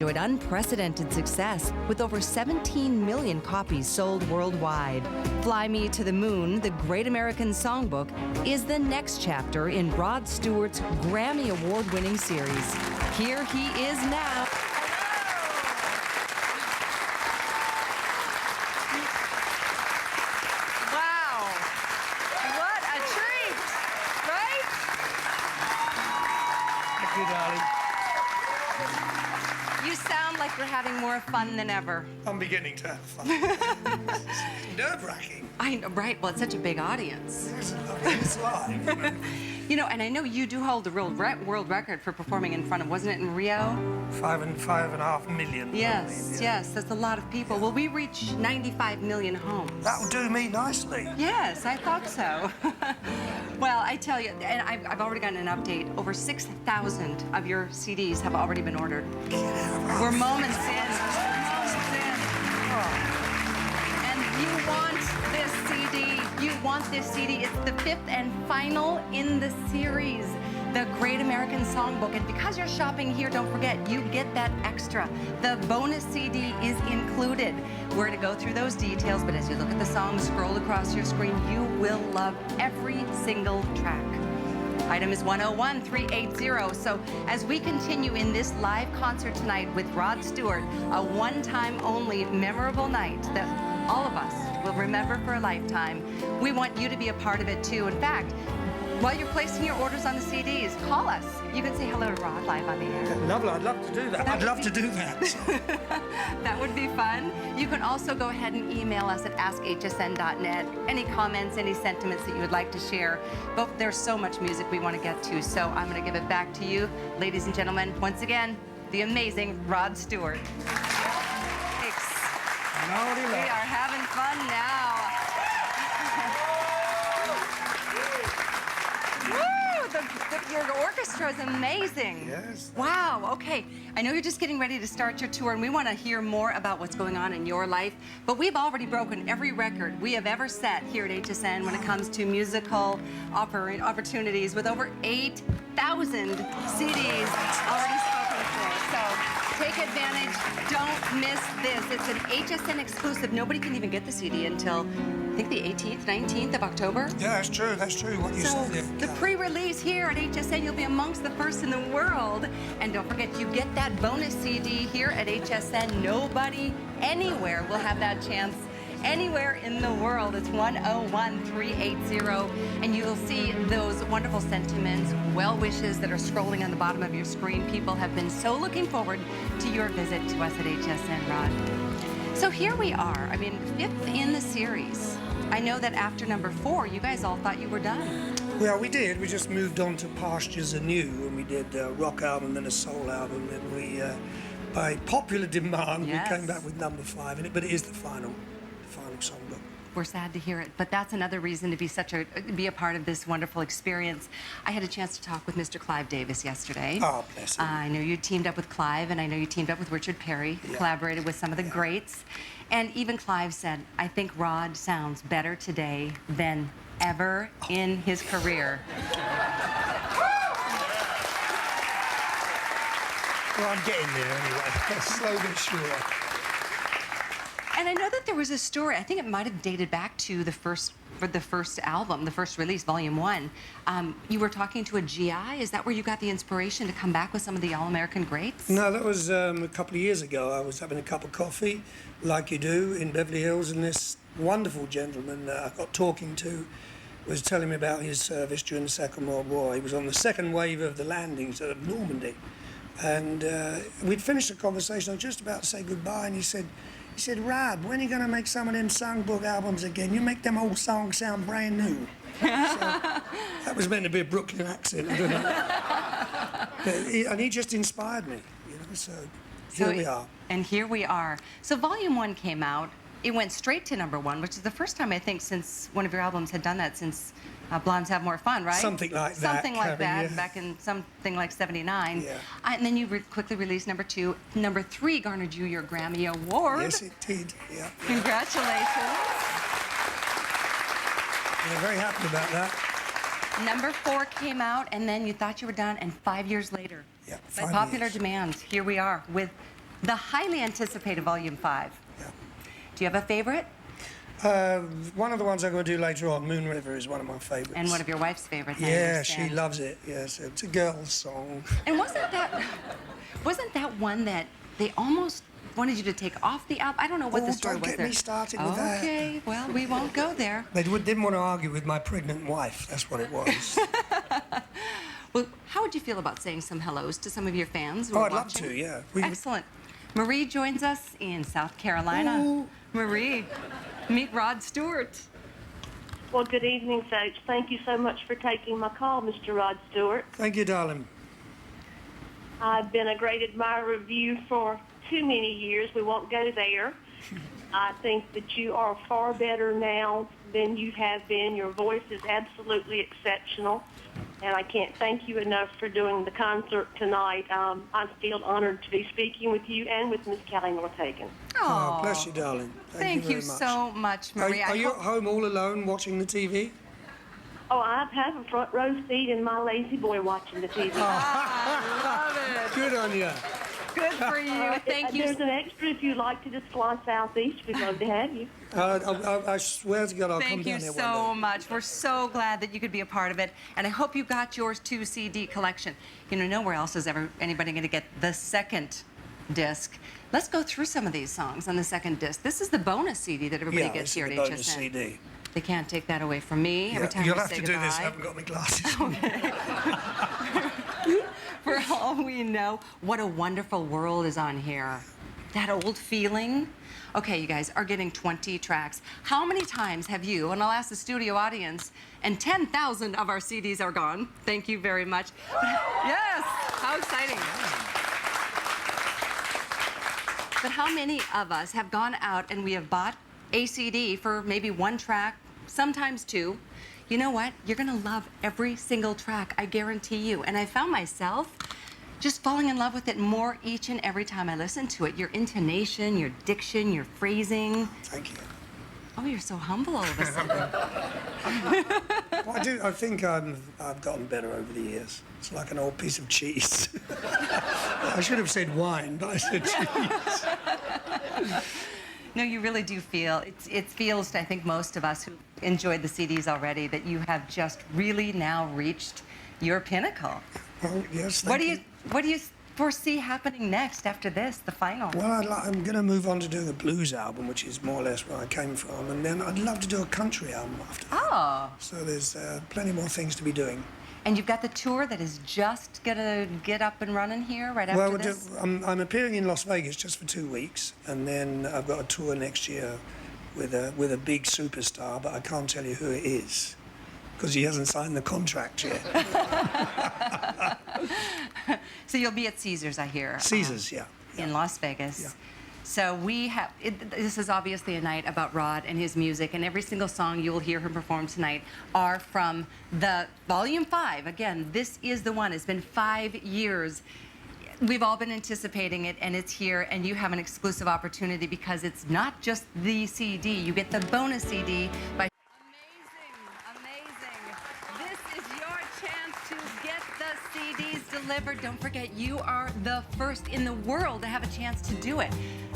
enjoyed unprecedented success with over 17 million copies sold worldwide. Fly Me to the Moon, the Great American Songbook, is the next chapter in Rod Stewart's Grammy Award-winning series. Here he is now. Wow. What a treat, right? Thank you, darling. You sound like you're having more fun than ever. I'm beginning to have fun. Nerve-wracking. I know, right? Well, it's such a big audience. It's live. You know, and I know you do hold the world record for performing in front of, wasn't it in Rio? 5.5 million. Yes, yes, that's a lot of people. Will we reach 95 million homes? That'll do me nicely. Yes, I thought so. Well, I tell you, and I've already gotten an update. Over 6,000 of your CDs have already been ordered. We're moments in. And you want this CD. You want this CD. It's the 5th and final in the series, the Great American Songbook. And because you're shopping here, don't forget, you get that extra. The bonus CD is included. We're going to go through those details, but as you look at the songs, scroll across your screen, you will love every single track. Item is 101380. So as we continue in this live concert tonight with Rod Stewart, a one-time only memorable night that all of us will remember for a lifetime, we want you to be a part of it too. In fact, while you're placing your orders on the CDs, call us. You can say hello to Rod live on the air. Lovely, I'd love to do that. I'd love to do that. That would be fun. You can also go ahead and email us at askhsn.net. Any comments, any sentiments that you would like to share. But there's so much music we want to get to, so I'm going to give it back to you. Ladies and gentlemen, once again, the amazing Rod Stewart. Thanks. We are having fun now. Your orchestra is amazing. Yes. Wow, okay. I know you're just getting ready to start your tour, and we want to hear more about what's going on in your life, but we've already broken every record we have ever set here at HSN when it comes to musical opportunities, with over 8,000 CDs already spoken for. So take advantage. Don't miss this. It's an HSN exclusive. Nobody can even get the CD until, I think, the 18th, 19th of October. Yeah, that's true. That's true. What you So said the there. pre-release here at HSN, you'll be amongst the first in the world. And don't forget, you get that bonus CD here at HSN. Nobody anywhere will have that chance. Anywhere in the world. It's 101380, and you'll see those wonderful sentiments, well wishes that are scrolling on the bottom of your screen. People have been so looking forward to your visit to us at HSN, Rod. So here we are. I mean, 5th in the series. I know that after number 4, you guys all thought you were done. Well, we did. We just moved on to Pastures Anew, and we did a rock album, then a soul album, and we, by popular demand, Yes. we came back with number 5 in it, but it is the final songbook. We're sad to hear it, but that's another reason to be a part of this wonderful experience. I had a chance to talk with Mr. Clive Davis yesterday. Oh, bless him. I know you teamed up with Clive, and I know you teamed up with Richard Perry, Yeah. collaborated with some of the greats. And even Clive said, I think Rod sounds better today than ever in his career. Well, I'm getting there anyway. Slow but sure. And I know that there was a story, I think it might have dated back to the first album, the first release, Volume 1. You were talking to a GI. Is that where you got the inspiration to come back with some of the All-American greats? No, that was a couple of years ago. I was having a cup of coffee, like you do, in Beverly Hills, and this wonderful gentleman that I got talking to was telling me about his service during the Second World War. He was on the second wave of the landings of Normandy. And we'd finished the conversation. I was just about to say goodbye, and he said, Rod, when are you going to make some of them songbook albums again? You make them old songs sound brand new. So, that was meant to be a Brooklyn accent, I don't know. And he just inspired me, you know, so here we are. And here we are. So Volume 1 came out. It went straight to number 1, which is the first time, I think, since one of your albums had done that, since Blondes Have More Fun, right? Something like that. Something like that, yeah. back in something like 79. Yeah. And then you quickly released number 2. Number 3 garnered you your Grammy Award. Yes, it did, yeah. Congratulations. We're very happy about that. Number 4 came out, and then you thought you were done, and 5 years later, Yeah, by 5 popular years. demand, here we are with the highly anticipated Volume 5. Yeah. Do you have a favorite? One of the ones I'm going to do later on, Moon River, is one of my favourites. And one of your wife's favorites, I Yeah, she understand. loves it. Yes, it's a girl's song. And wasn't that one that they almost wanted you to take off the album? I don't know what the story don't was get there. me started with that. Okay, well, we won't go there. They didn't want to argue with my pregnant wife. That's what it was. Well, how would you feel about saying some hellos to some of your fans who Oh, are I'd love watching? to, yeah. Excellent. Marie joins us in South Carolina. Ooh. Marie, meet Rod Stewart. Well, good evening, folks. Thank you so much for taking my call, Mr. Rod Stewart. Thank you, darling. I've been a great admirer of you for too many years. We won't go there. I think that you are far better now than you have been. Your voice is absolutely exceptional, and I can't thank you enough for doing the concert tonight. I'm still honored to be speaking with you and with Miss Callie Northagen. Oh, bless you, darling. Thank you very much. so much, Marie. Are you at home all alone watching the TV? Oh, I have a front row seat in my lazy boy watching the TV. I love it. Good on you. Good for you. Thank you. There's an extra if you'd like to just fly southeast. We'd love to have you. I swear to God, I'll come Thank you down there so one day. much. We're so glad that you could be a part of it, and I hope you got yours 2 CD collection. You know, nowhere else is anybody going to get the second disc. Let's go through some of these songs on the second disc. This is the bonus CD that everybody Yeah, gets this here is at the bonus HSN. CD. They can't take that away from me every time You'll we have say to do goodbye. this. I haven't got my glasses. For all we know, what a wonderful world is on here. That old feeling. Okay, you guys are getting 20 tracks. How many times have you, and I'll ask the studio audience, and 10,000 of our CDs are gone. Thank you very much. Yes, how exciting. But how many of us have gone out and we have bought a CD for maybe 1 track, sometimes 2? You know what? You're gonna love every single track, I guarantee you. And I found myself just falling in love with it more each and every time I listen to it. Your intonation, your diction, your phrasing. Thank you. Oh, you're so humble all of a sudden. Well, I think I've gotten better over the years. It's like an old piece of cheese. I should have said wine, but I said cheese. No, you really do feel, it feels to, I think, most of us who enjoyed the CDs already, that you have just really now reached your pinnacle. Well, yes, What thank do you foresee happening next after this, the final? Well, I'm going to move on to do the blues album, which is more or less where I came from, and then I'd love to do a country album after that. Oh, So there's plenty more things to be doing. and you've got the tour that is just gonna get up and running here right after this? I'm appearing in Las Vegas just for 2 weeks, and then I've got a tour next year with a big superstar, but I can't tell you who it is because he hasn't signed the contract yet. So you'll be at Caesars, I hear. Caesars, yeah. In Las Vegas. Yeah. So we have, this is obviously a night about Rod and his music, and every single song you will hear him perform tonight are from the Volume 5. Again, this is the one. It's been 5 years. We've all been anticipating it, and it's here, and you have an exclusive opportunity because it's not just the CD. You get the bonus CD by... Amazing. This is your chance to get the CDs delivered. Don't forget, you are the first in the world to have a chance to do it.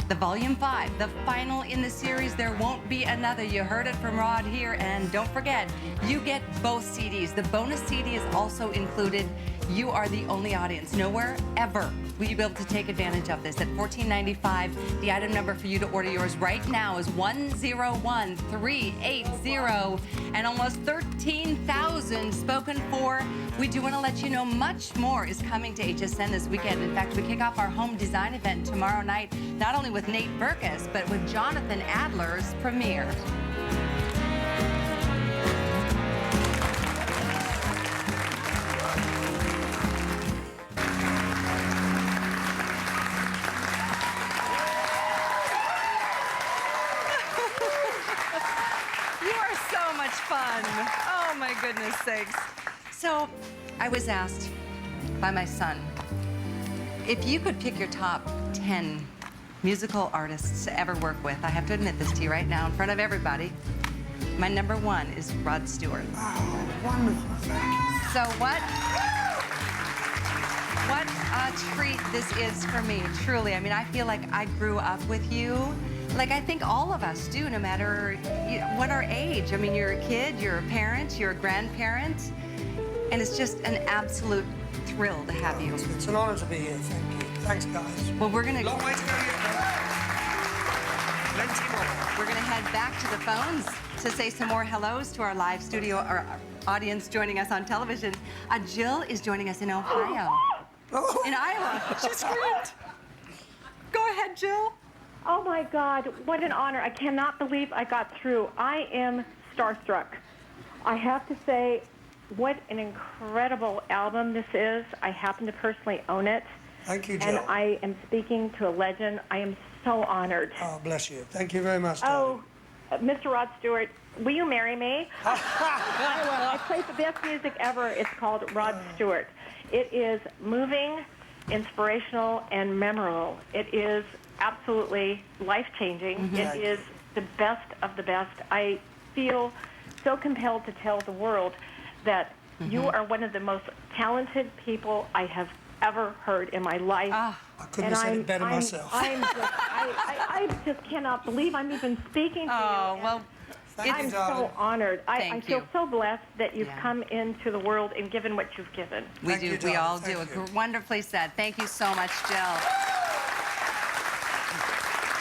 The Volume 5, the final in the series. There won't be another. You heard it from Rod here, and don't forget, you get both CDs. The bonus CD is also included. You are the only audience. Nowhere ever will you be able to take advantage of this. At $14.95, the item number for you to order yours right now is 101380, and almost 13,000 spoken for. We do want to let you know much more is coming to HSN this weekend. In fact, we kick off our home design event tomorrow night, not only with Nate Berkus, but with Jonathan Adler's premiere. You are so much fun. Oh my goodness sakes. So I was asked by my son, if you could pick your top 10 musical artists to ever work with, I have to admit this to you right now in front of everybody, my number 1 is Rod Stewart. Oh, wonderful. Thank you. So what a treat this is for me, truly. I mean, I feel like I grew up with you. Like I think all of us do, no matter what our age. I mean, you're a kid, you're a parent, you're a grandparent, and it's just an absolute thrill to have you. It's an honor to be here. Thank you. Thanks, guys. Well, we're gonna Long way to go yet. Plenty more. We're gonna head back to the phones to say some more hellos to our live studio, our audience joining us on television. Jill is joining us in Ohio. Oh. In Iowa. She screamed. Go ahead, Jill. Oh my God, what an honor. I cannot believe I got through. I am starstruck. I have to say, what an incredible album this is. I happen to personally own it. Thank you, Jill. And I am speaking to a legend. I am so honored. Oh, bless you. Thank you very much, Oh, darling. Mr. Rod Stewart, will you marry me? I will. I play the best music ever. It's called Rod Stewart. It is moving, inspirational, and memorable. It is absolutely life-changing. Mm-hmm. It is the best of the best. I feel so compelled to tell the world that you are one of the most talented people I have ever heard in my life. I couldn't have said it better myself. I just cannot believe I'm even speaking to you. Oh, well, Thank I'm you, darling. so honored. I Thank feel you. so blessed that you've Yeah. come into the world and given what you've given. we Thank do. you, We darling. all Thank do. you. Wonderfully said. Thank you so much, Jill.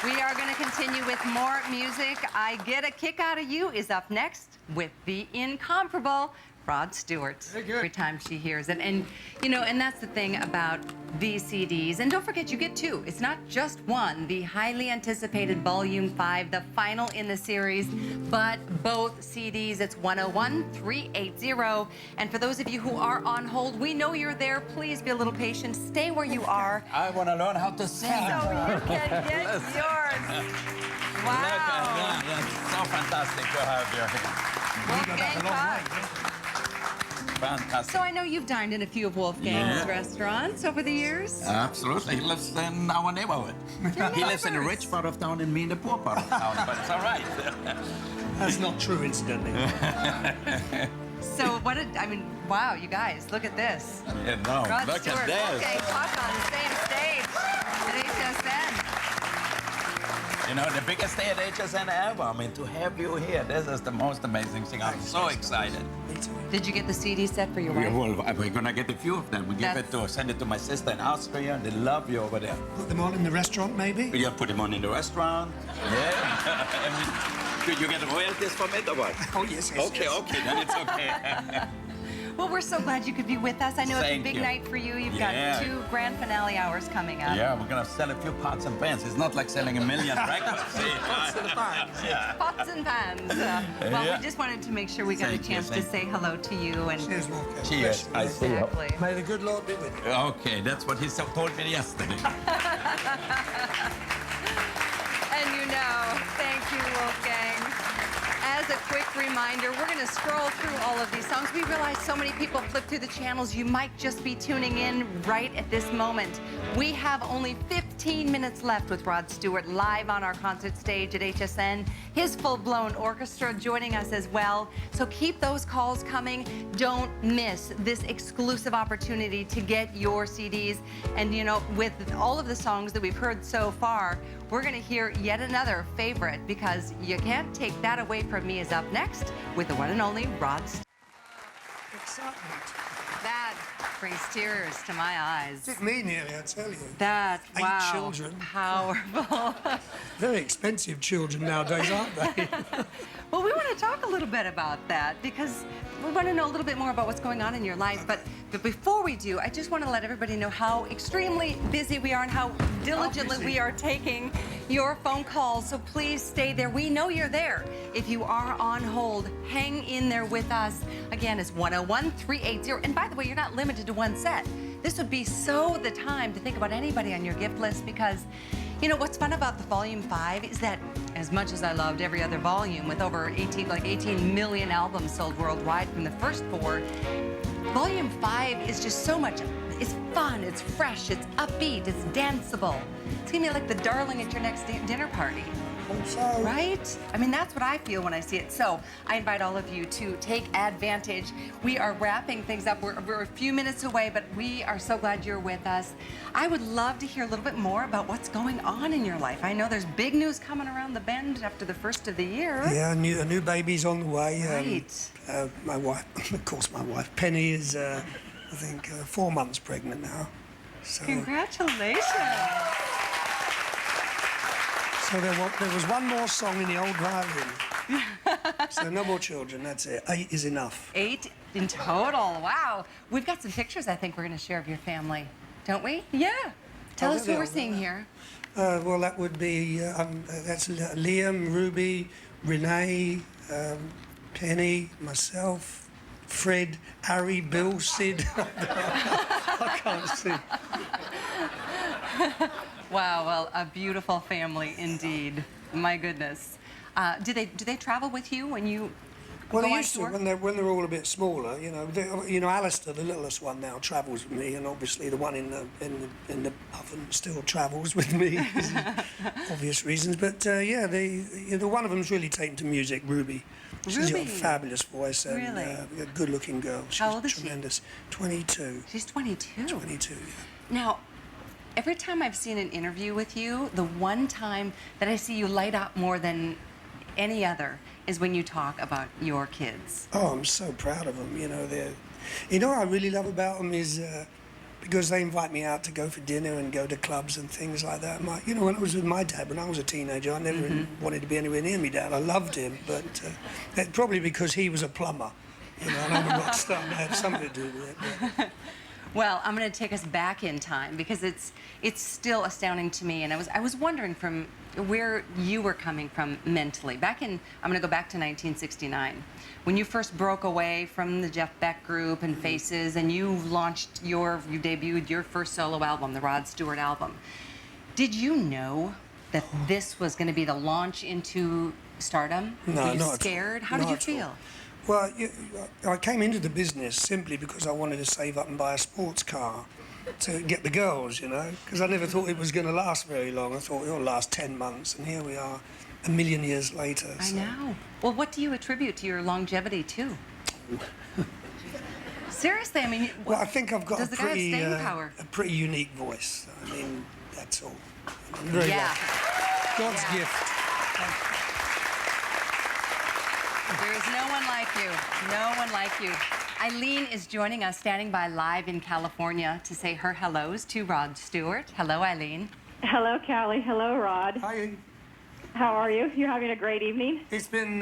We are going to continue with more music. I Get a Kick Out of You is up next with the incomparable Rod Stewart. Very good. Every time she hears it. And, you know, and that's the thing about these CDs. And don't forget, you get two. It's not just one. The highly anticipated Volume 5, the final in the series, but both CDs. It's 101-380. And for those of you who are on hold, we know you're there. Please be a little patient. Stay where you are. I want to learn how to sing. So you can get yours. Look Wow. at that. That's so fantastic to have you here. Wolfgang Puck. Fantastic. So I know you've dined in a few of Wolfgang's Yeah. restaurants over the years. Absolutely. He lives in our neighborhood. He lives in the rich part of town and me in the poor part of town, but it's all right. That's not true, incidentally. So I mean, wow, you guys, look at this. You know, Rod look Stewart, at this. Wolfgang Puck on the same stage at HSN. You know, the biggest day at HSN ever. I mean, to have you here, this is the most amazing thing. I'm so excited. Me too. Did you get the CD set for your wife? We're going to get a few of them. We send it to my sister in Austria. They love you over there. Put them on in the restaurant, maybe? You put them on in the restaurant. Yeah. Did you get royalties from it or what? Oh, yes. Okay, then it's okay. Well, we're so glad you could be with us. I know it's a Thank big you. night for you. You've Yeah. got 2 grand finale hours coming up. Yeah, we're gonna sell a few pots and pans. It's not like selling a million records. Pots and pans. Well, Yeah. we just wanted to make sure we got Thank a you, chance to thank say hello to you. And Cheers, Wolfgang. Cheers. Bless you, I mate. see. exactly. May the good Lord be with you. Okay, that's what he told me yesterday. And you know, thank you, Wolfgang. As a quick reminder, we're going to scroll through all of these songs. We realize so many people flip through the channels. You might just be tuning in right at this moment. We have only 15 minutes left with Rod Stewart live on our concert stage at HSN. His full-blown orchestra joining us as well. So keep those calls coming. Don't miss this exclusive opportunity to get your CDs. And, you know, with all of the songs that we've heard so far, we're going to hear yet another favorite, because You Can't Take That Away From Me is up next with the one and only Rod Stewart. Excitement. That brings tears to my eyes. Took me nearly, I tell you. That, 8 wow, children. powerful. Very expensive children nowadays, aren't they? Well, we want to talk a little bit about that, because we want to know a little bit more about what's going on in your life. But before we do, I just want to let everybody know how extremely busy we are and how diligently we are taking your phone calls. So please stay there. We know you're there. If you are on hold, hang in there with us. Again, it's 101-380. And by the way, you're not limited to one set. This would be so the time to think about anybody on your gift list, because you know what's fun about the Volume 5 is that, as much as I loved every other volume with over 18 million albums sold worldwide from the first 4, Volume 5 is just so much. It's fun, it's fresh, it's upbeat, it's danceable. It's gonna be like the darling at your next dinner party. Hope so. Right? I mean, that's what I feel when I see it. So I invite all of you to take advantage. We are wrapping things up. We're a few minutes away, but we are so glad you're with us. I would love to hear a little bit more about what's going on in your life. I know there's big news coming around the bend after the first of the year. Yeah, a new baby's on the way. Right. My wife, of course, my wife, Penny, is, I think, 4 months pregnant now. So, Congratulations. so there was one more song in the old violin. So no more children, that's it. 8 is enough. 8 in total. Wow. We've got some pictures I think we're going to share of your family, don't we? Yeah. Tell us who we're seeing here. Well, that would be, that's Liam, Ruby, Renee, Penny, myself, Fred, Harry, Bill, Sid. I can't see. Wow, well, a beautiful family indeed. My goodness. Do they travel with you when you Well, go they on used to tour? when they're all a bit smaller. You know, Alistair, the littlest one now, travels with me, and obviously the one in the oven still travels with me, for obvious reasons. But yeah, one of them's really taken to music. Ruby. She's got a Ruby. fabulous voice and Really? a good-looking girl. She's How old is she? tremendous. 22. She's 22. 22. Yeah. Now, every time I've seen an interview with you, the one time that I see you light up more than any other is when you talk about your kids. Oh, I'm so proud of them. You know what I really love about them is because they invite me out to go for dinner and go to clubs and things like that. When I was with my dad when I was a teenager, I never wanted to be anywhere near me dad. I loved him, but that's probably because he was a plumber. And I'm a rock star, and that had something to do with it. But. Well, I'm going to take us back in time because it's still astounding to me, and I was wondering from where you were coming from mentally. I'm going to go back to 1969, when you first broke away from the Jeff Beck group and Faces, and you debuted your first solo album, the Rod Stewart album. Did you know that this was going to be the launch into stardom? No, Were you not scared? at all. How did Not you at all. feel? Well, I came into the business simply because I wanted to save up and buy a sports car to get the girls, because I never thought it was going to last very long. I thought it'll last 10 months, and here we are, a million years later. I know. Well, what do you attribute to your longevity to? Seriously, I mean, Well, I think I've got does the guy have staying power? a pretty unique voice. I mean, that's all. I'm very Yeah. lucky. God's Yeah. gift. There is no one like you. No one like you. Eileen is joining us, standing by live in California to say her hellos to Rod Stewart. Hello, Eileen. Hello, Callie. Hello, Rod. Hi. How are you? You're having a great evening? It's been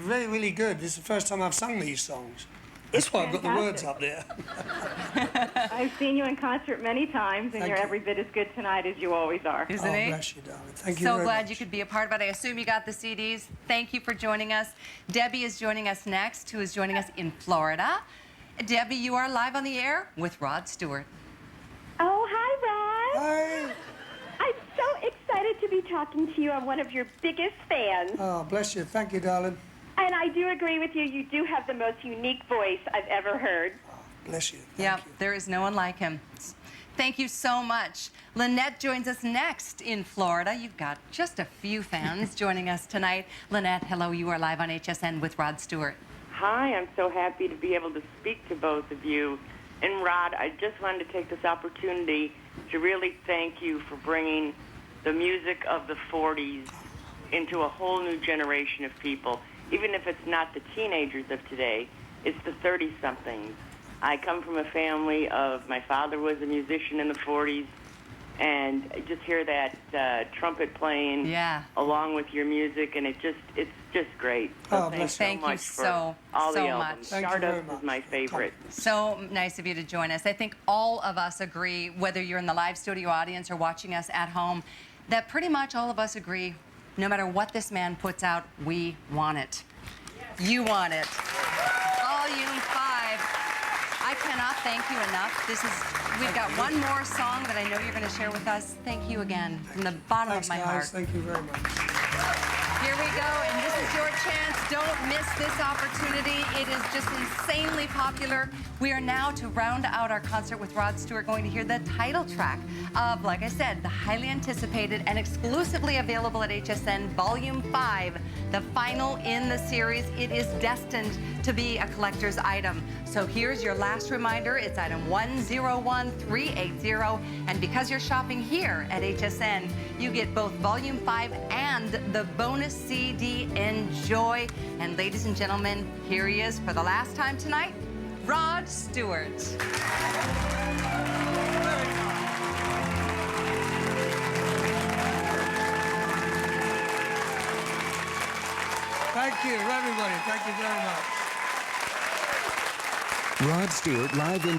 really, really good. This is the first time I've sung these songs. That's why I've got the words up there. I've seen you in concert many times, and Thank you're you. every bit as good tonight as you always are. Isn't Oh, he? bless you, darling. Thank you So very glad much. you could be a part of it. I assume you got the CDs. Thank you for joining us. Debbie is joining us next, who is joining us in Florida. Debbie, you are live on the air with Rod Stewart. Oh, hi, Rod. Hi. I'm so excited to be talking to you. I'm one of your biggest fans. Oh, bless you. Thank you, darling. And I do agree with you. You do have the most unique voice I've ever heard. Bless you. Thank Yeah, you. there is no one like him. Thank you so much. Lynette joins us next in Florida. You've got just a few fans joining us tonight. Lynette, hello. You are live on HSN with Rod Stewart. Hi, I'm so happy to be able to speak to both of you. And Rod, I just wanted to take this opportunity to really thank you for bringing the music of the 40s into a whole new generation of people. Even if it's not the teenagers of today, it's the 30-somethings. I come from a family of, my father was a musician in the 40s, and I just hear that trumpet playing along with your music, and it's just great. So Oh, bless you. Thank you much for so, all the so albums. much. Thank you very Stardust much. is my favorite. So nice of you to join us. I think all of us agree, whether you're in the live studio audience or watching us at home, that pretty much all of us agree, no matter what this man puts out, we want it. You want it. Volume 5. I cannot thank you enough. We've got one more song that I know you're going to share with us. Thank you again from the bottom Thanks, of my guys. heart. Thank you very much. Here we go, and this is your chance. Don't miss this opportunity. It is just insanely popular. We are now, to round out our concert with Rod Stewart, going to hear the title track of, like I said, the highly anticipated and exclusively available at HSN Volume 5, the final in the series. It is destined to be a collector's item. So here's your last reminder. It's item 101380, and because you're shopping here at HSN, you get both Volume 5 and the bonus CD. Enjoy. And ladies and gentlemen, here he is for the last time tonight, Rod Stewart. Thank you, everybody. Thank you very much. Rod Stewart live in